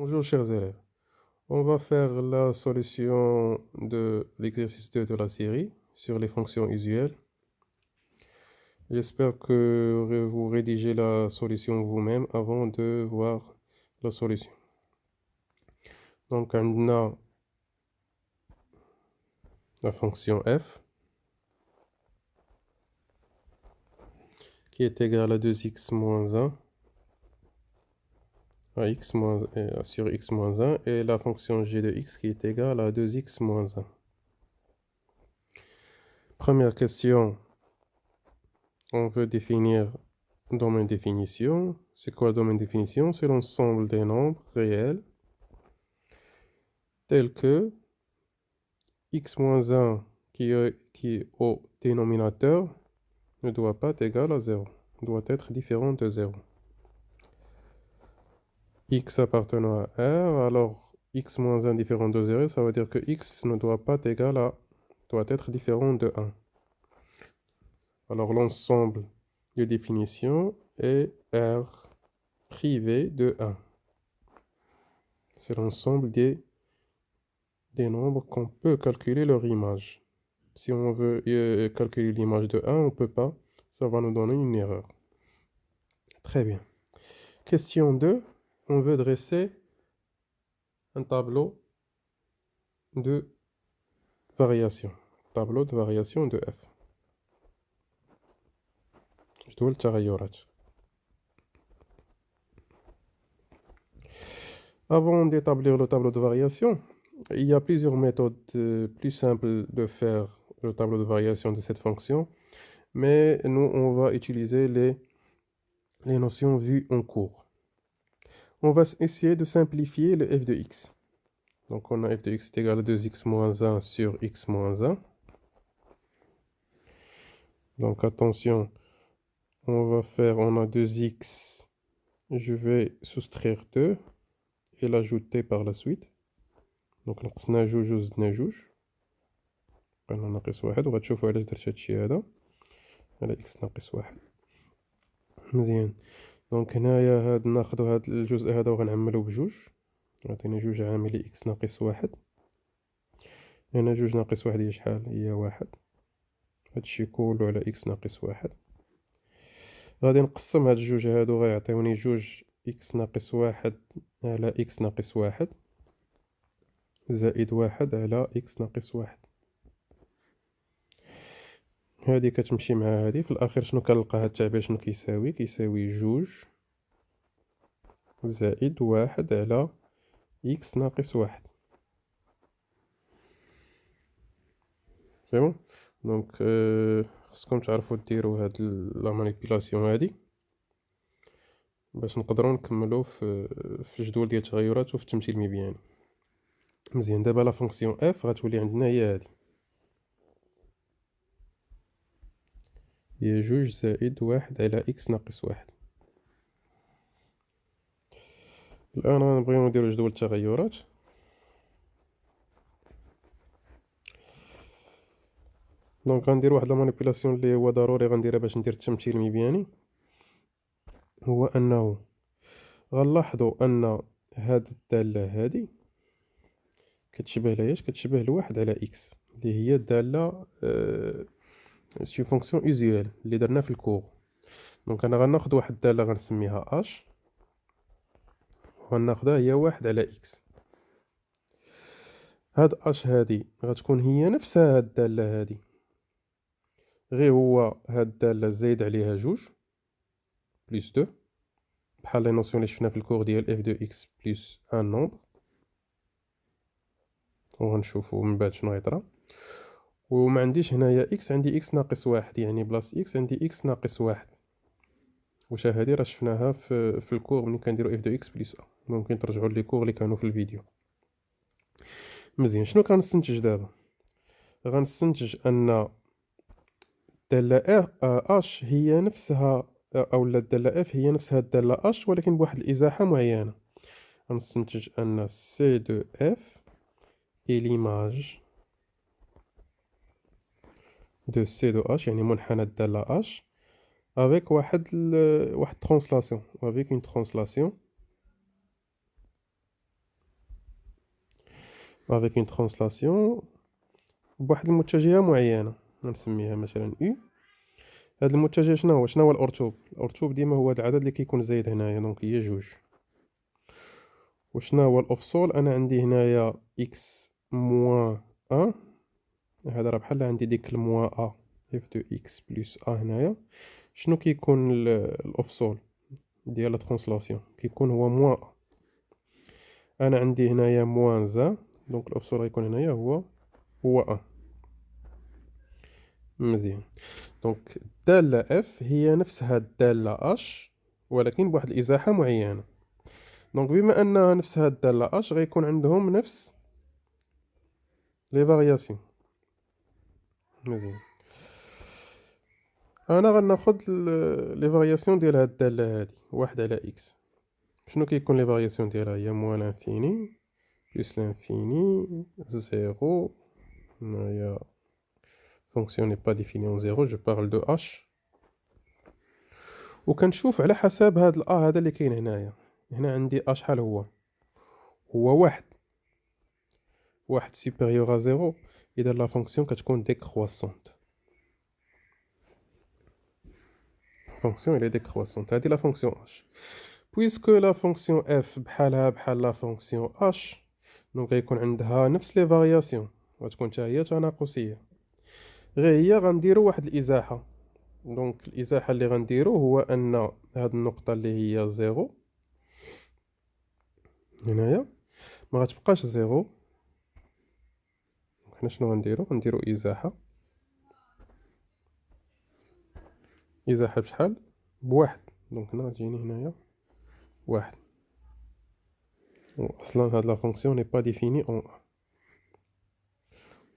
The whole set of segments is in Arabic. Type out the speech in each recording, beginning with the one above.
Bonjour chers élèves, on va faire la solution de l'exercice 2 de la série sur les fonctions usuelles. J'espère que vous rédigez la solution vous-même avant de voir la solution. Donc on a la fonction f qui est égale à 2x moins 1 sur x moins 1 et la fonction g de x qui est égale à 2x moins 1. Première question, on veut définir domaine définition. C'est quoi le domaine définition? C'est l'ensemble des nombres réels tels que x-1 qui est au dénominateur ne doit pas être égal à 0, doit être différent de 0. X appartenant à R, alors x-1 différent de 0, ça veut dire que x ne doit pas être égal à, doit être différent de 1. Alors l'ensemble de définition est R privé de 1. C'est l'ensemble des nombres qu'on peut calculer leur image. Si on veut calculer l'image de 1, on ne peut pas. Ça va nous donner une erreur. Très bien. Question 2. On veut dresser un tableau de variation. Tableau de variation de f. جدول التغيرات. Avant d'établir le tableau de variation, il y a plusieurs méthodes plus simples de faire le tableau de variation de cette fonction. Mais nous, on va utiliser les notions vues en cours. On va essayer de simplifier le f de x. Donc on a f de x est égal à 2x moins 1 sur x moins 1. Donc attention, on a 2x, je vais soustraire 2 et l'ajouter par la suite. Donc نقصنا جوج وزدنا جوج بقينا ناقص واحد وغتشوفوا علاش درت هادشي هذا على x ناقص واحد. مزيان، دونك هنايا ناخدو هاد الجزء هذا وغنعملو بجوج، عطينا جوج عامل x ناقص واحد. هنا جوج ناقص واحد هي شحال؟ هي واحد. هادشي كولو على x ناقص واحد. غادي نقسم هاد الجوج هادو غيعطيوني جوج x ناقص واحد على x ناقص واحد زائد واحد على x ناقص واحد. هادي كتمشي مع هادي، في الأخير شنو كنلقى هاد التعبير شنو كيساوي؟ كيساوي جوج زائد واحد على x ناقص واحد. سي بون. دونك خصكم تعرفوا ديروا هاد لا مانيبيلاسيون هادي باش نقدروا نكملوا في الجدول ديال التغيرات وفي التمثيل المبياني. مزيان، دابا لا فونكسيون اف غتولي عندنا هي هادي، هي جوج زائد واحد على اكس ناقص واحد. الان غنبغيو نديرو جدول التغيرات. دونك غندير واحد لا مانيبيلاسيون اللي هو ضروري غنديرها باش ندير التمثيل المبياني، هو انه غنلاحظوا ان هاد الداله هادي كتشبه لياش؟ كتشبه لواحد على اكس اللي هي الداله سي فونكسيون اوزيال اللي درنا في الكور. دونك انا غناخد واحد الداله غنسميها اش وغناخدها هي واحد على اكس. هاد اش هادي غتكون هي نفسها هاد الداله هادي، غير هو هاد الداله زايد عليها جوج بلس دو بحال لي نوسيون اللي شفنا في الكور ديال اف دو اكس بلس ان نومبر، وغنشوفو من بعد شنو غيطرا. وما عنديش هنايا اكس، عندي اكس ناقص واحد، يعني بلاص اكس عندي اكس ناقص واحد. واش هادي راه شفناها في الكور ملي كنديرو اف دو اكس بلس ا. ممكن ترجعوا لي كور اللي كانوا في الفيديو. مزيان، شنو كنستنتج دابا؟ غنستنتج ان الداله اش هي نفسها، او الداله اف هي نفسها الداله اش ولكن بواحد الازاحه معينه. غنستنتج ان سي دو اف اي ليماج دو سي دو اش، يعني منحنى الداله اش avec واحد ترانسلاسيون، avec une translation افيك اون ترانسلاسيون بواحد المتجهة معينة، نسميها مثلا او. هاد المتجه شنو هو الأرتوب؟ الأرتوب ديما هو هاد العدد اللي كيكون زايد هنايا، دونك هي جوج. وشنا هو الأفصول؟ أنا عندي هنايا إكس موان أن، هذا راه بحال عندي ديك الموا أ اف دو إكس بلس أ هنايا. شنو كيكون الأفصول ديال لا ترانسلاسيون؟ كيكون هو موان أ. أنا عندي هنايا موان زان، دونك الأفصول غيكون هنايا هو أن. مزيان. دونك الدالة اف هي نفسها الدالة اش، ولكن بواحد الإزاحة معينة. دونك بما أنها نفسها الدالة اش، غيكون عندهم نفس لي فارياسيون. مزيان. انا غناخد لي فارياسيون ديال هاد الدالة هادي، واحد على اكس. شنو كيكون لي فارياسيون ديالها؟ هي موان لانفيني بلس لانفيني زيرو. هنايا فونكسيون ني با ديفيني اون زيرو، جو بارل دو اش. وكنشوف على حساب هاد الأ هذا اللي كاين هنايا. هنا عندي أ شحال هو واحد. واحد سوبيريور ا زيرو، إذا لا فونكسيون كتكون ديكرواسونت. فونكسيون إلي ديكرواسونت، هادي لا فونكسيون اش. بويسكو لا فونكسيون اف بحالها بحال لا فونكسيون اش، دونك غيكون عندها نفس لي فارياسيون، غتكون حتى هي تناقصية. غير هي غنديرو واحد الإزاحة. دونك الإزاحة اللي غنديرو هو أن هاد النقطة اللي هي زيرو هنايا ما غتبقاش زيرو. حنا شنو غنديرو إزاحة. إزاحة بشحال؟ بواحد. دونك هنا غتجيني هنايا واحد. أصلا هاد لا فونكسيون ني با ديفيني أون أ.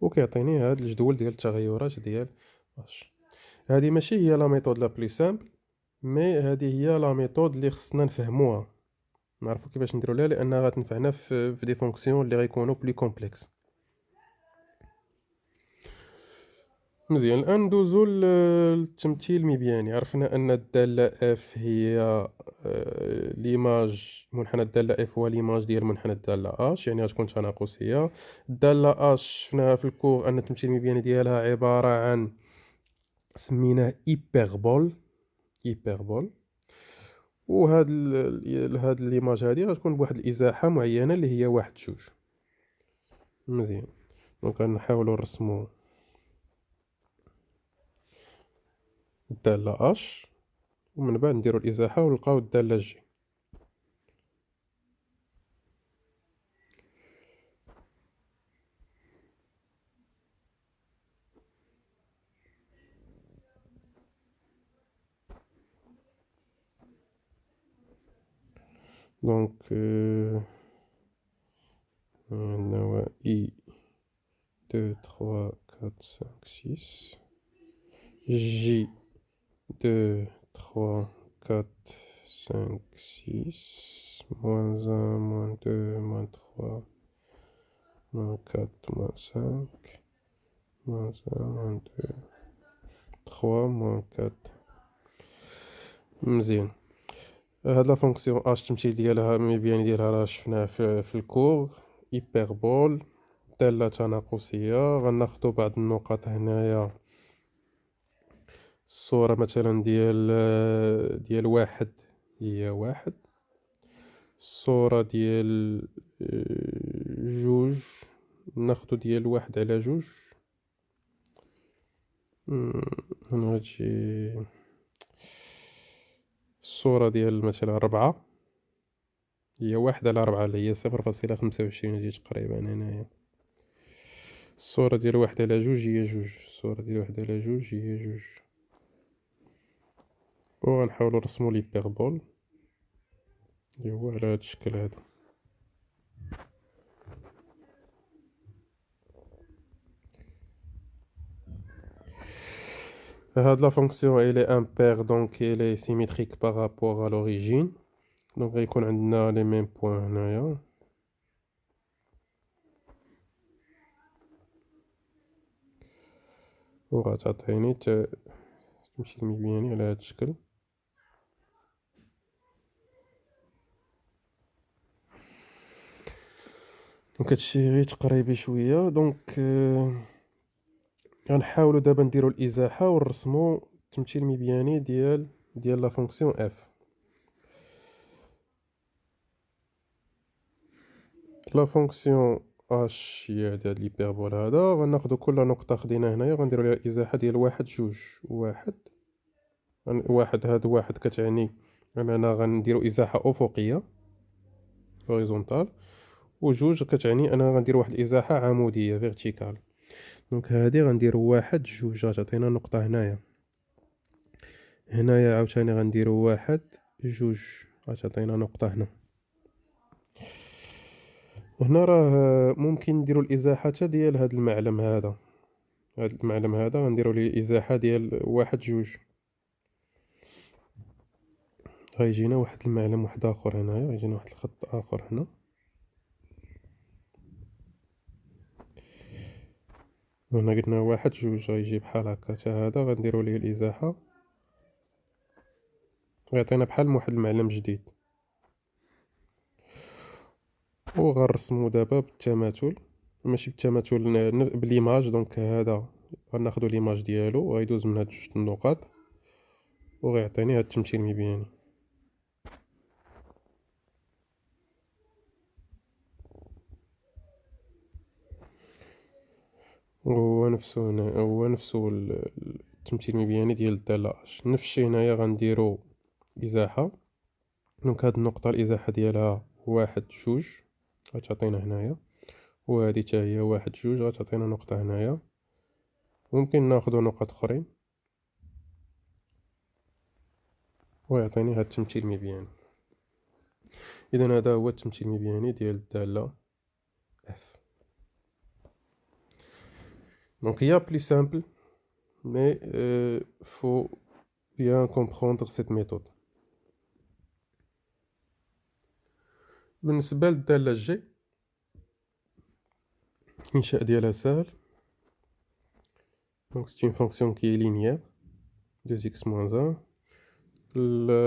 وكيعطيني هاد الجدول ديال التغيرات ديال اش. هادي ماشي هي لا ميثود لا بلو سامبل، مي هادي هي لا ميثود اللي خصنا نفهموها، نعرفو كيفاش نديرو ليها، لأنها غتنفعنا في دي فونكسيون اللي غيكونو بلو كومبلكس. مزيان. الآن ندوزو للتمثيل مبياني. عرفنا أن الدالة اف هي ليماج منحنى الدالة اف هو ليماج ديال منحنى الدالة اش، يعني غتكون تناقصية. الدالة اش شفناها في الكور أن التمثيل المبياني ديالها عبارة عن، سميناه إيبربول. إيبربول. هاد ليماج هادي غتكون بواحد الإزاحة معينة اللي هي واحد جوج. مزيان. دونك غنحاولو نرسمو الدالة اش، ومن بعد نديرو الإزاحة ونلقاو الدالة جي. دونك عندنا إي دو تخوا كات سانك سيس، جي دو تخوا كات سانك سيس، موان زان موان دو موان تخوا موان كات موان سانك موان زان موان دو تخوا موان كات. مزيان. هاد لا فونكسيون اش التمثيل ديالها مبياني ديالها راه شفناه في الكور. إيبربول، دالة تناقصية. غناخدو بعض النقط هنايا. الصورة مثلا ديال واحد هي واحد. الصورة ديال جوج ناخدو ديال واحد على جوج. هنا غتجي الصورة ديال مثلا ربعة هي واحد على ربعة، اللي هي 0.25 جي تقريبا هنايا. الصورة ديال واحد على جوج هي جوج. الصورة ديال واحد على جوج هي جوج. وغنحاولو نرسمو ليبربول اللي هو على هاد الشكل هذا. هاد لا فونكسيون elle est impaire donc elle est symétrique par rapport à l'origine. دونك غيكون عندنا لي ميم بوين هنايا. وغتعطيني تمشي مبياني على هاد الشكل. دونك هادشي غير تقريبي شويه. دونك غنحاولوا دابا نديروا الازاحه ونرسموا التمثيل المبياني ديال لا فونكسيون اف. لا فونكسيون اش هي هاد الهيبربول هذا، غناخذوا كل نقطه خدينا هنايا غنديروا لها ازاحه ديال واحد جوج واحد. واحد هاد واحد كتعني اننا غنديروا ازاحه افقيه هوريزونتال، وجوج كتعني اننا غندير واحد الازاحه عموديه فيرتيكال. دونك هادي غنديروا واحد جوج غتعطينا نقطه هنايا. هنايا عاوتاني غنديروا واحد جوج غتعطينا نقطه هنا. هنا راه ممكن نديروا الازاحه حتى ديال هاد المعلم هذا. هاد المعلم هذا غنديروا ليه ازاحه ديال واحد جوج. غيجينا واحد المعلم واحد اخر هنايا، غيجينا واحد الخط اخر هنا. هنا قلنا واحد جوج غيجي بحال هكا، حتى هذا غنديروا ليه الازاحه غيعطينا بحال واحد المعلم جديد. وغنرسمو دابا بالتماثل، ماشي بالتماثل باليماج. دونك هذا غناخدو ليماج ديالو وغيدوز من هاد جوج النقاط وغيعطيني هاد التمثيل المبياني. هو نفسو هنا، هو نفسو التمثيل المبياني ديال الدالة اش. نفس الشي هنايا غنديرو ازاحة. دونك هاد النقطة الازاحة ديالها واحد جوج غتعطينا هنايا، وهادي تا هي واحد جوج غتعطينا نقطة هنايا. ممكن ناخدو نقط اخرين ويعطيني هاد التمثيل المبياني. اذا هذا هو التمثيل المبياني ديال الدالة f. Donc il y a plus simple, mais faut bien comprendre cette méthode. بالنسبة للدالة g، الإنشاء ديالها سهل. Donc c'est une fonction qui est linéaire, 2x moins 1.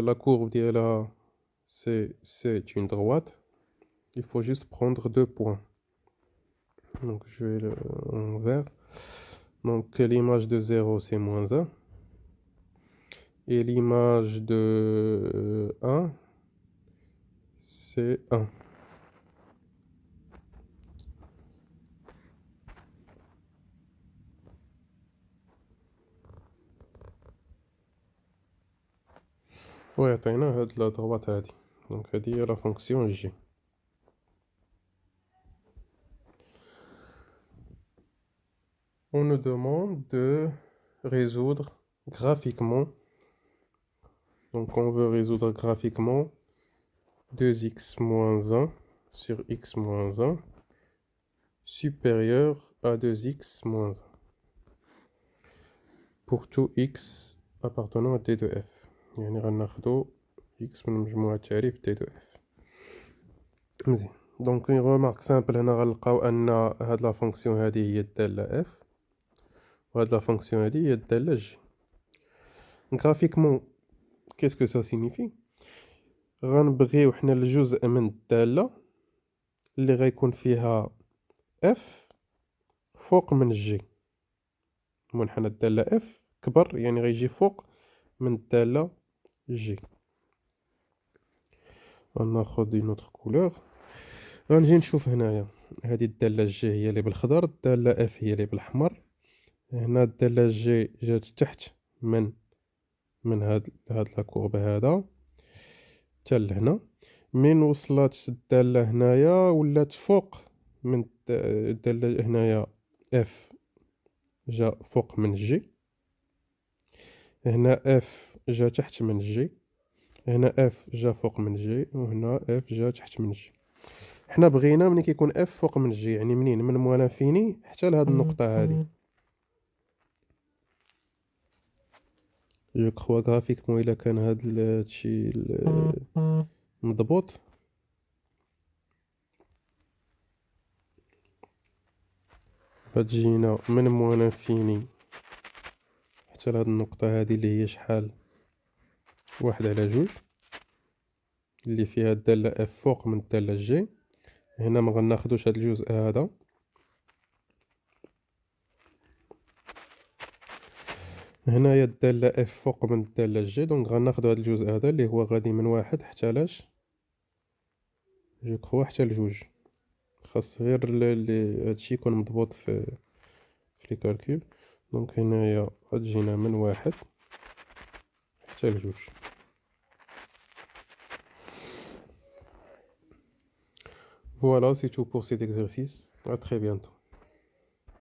La courbe ديالها c'est une droite. Il faut juste prendre deux points. Donc je vais le en vert. Donc l'image de 0 c'est moins 1. Et l'image de 1 c'est 1. ويعطينا هاد لا دروات هادي. دونك هادي هي لا فونكسيون جي. On nous demande de résoudre graphiquement. Donc on veut résoudre graphiquement 2x moins 1 sur x moins 1 supérieur à 2x moins 1 pour tout x appartenant à t de f. يعني غناخدو x من مجموعة تعريف t de f. مزيان. دونك une remarque simple هنا غنلقاو ان هاد لا فونكسيون هادي هي الدالة f وهاد لا فونكسيون هادي هي الدالة g. graphiquement qu'est-ce que ça signifie؟ غنبغيو حنا الجزء من الدالة اللي غيكون فيها f فوق من g. منحنى الدالة f كبر يعني غيجي فوق من الدالة g. غناخد اون اوتر كولور. غنجي نشوف هنايا هادي الدالة g هي اللي بالخضر، الدالة f هي اللي بالاحمر. هنا الدالة g جات تحت من هاد لا كورب هذا حتى لهنا. من وصلت الدالة هنايا ولات فوق من الدالة هنايا f جا فوق من جي. هنا f جا تحت من جي. هنا f جا فوق من جي، وهنا f جا تحت من جي. حنا بغينا ملي كيكون f فوق من جي يعني منين من موان انفيني حتى لهاد النقطة هادي. جو كخوا غرافيكمون الا كان هادشي مضبوط غتجينا من موان انفيني حتى لهاد النقطة هادي اللي هي شحال واحد على جوج اللي فيها الدالة f فوق من الدالة g. هنا ما غناخدوش هاد الجزء هذا، هنايا الدالة اف فوق من الدالة جي، دونك غناخدو هاد الجزء هذا اللي هو غادي من واحد حتى لاش جو كخوا حتى لجوج. خاص غير هادشي يكون مضبوط في لي كالكول. دونك هنايا غتجينا من واحد حتى لجوج. Voilà, c'est tout pour cet exercice. À très bientôt.